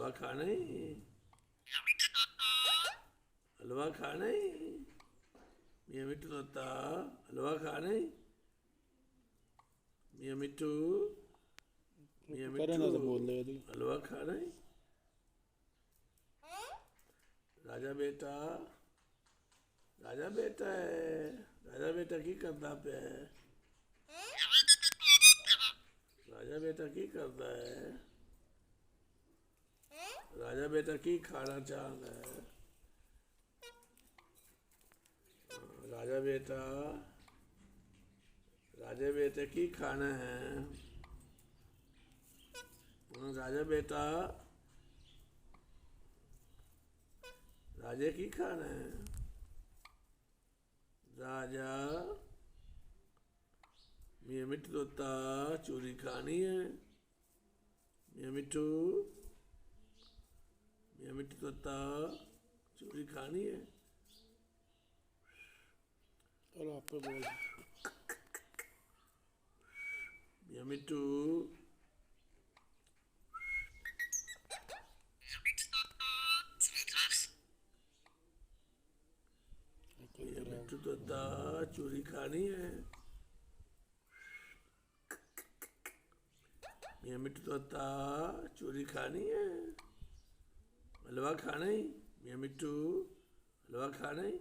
हलवा खाना ही, हलवा खाना ही, मियाँ मिट्टू तोता हलवा खाना ही, मियाँ मिट्टू, मियाँ करे मिट्टू ना तो बोल दे तू। हलवा खाना ही, राजा बेटा, राजा बेटा है, राजा बेटा की करता पे है, राजा बेटा की करता है, राजा बेटा की खाना चाहता है, राजा बेटा, राजा बेटे की खाना है, राजा बेटा, राजे की खाना है, राजा, मियाँ मिट्टू तोता चोरी खानी है, मियाँ मिट्टू, मियाँ मिट्टू तोता चोरी खानी है, चलो आप पे बोल। मियाँ मिट्टू, मियाँ मिट्टू तोता चोरी खानी है, मियाँ मिट्टू तोता चोरी खानी है, हलवा खाना ही, मियाँ मिट्टू हलवा खाना ही,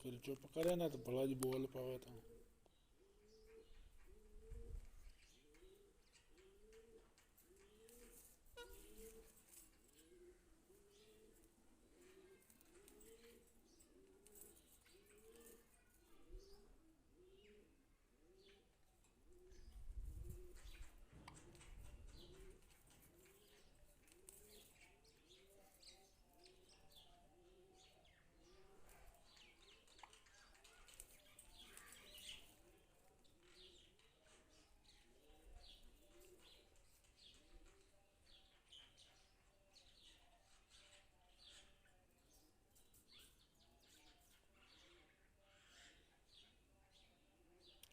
फिर चुप करे ना तो भला जी बोल पावे तो।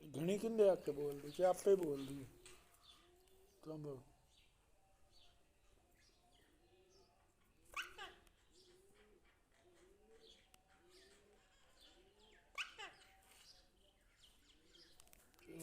घणी किंदे आके बोल दी कि आप पे बोल दी तो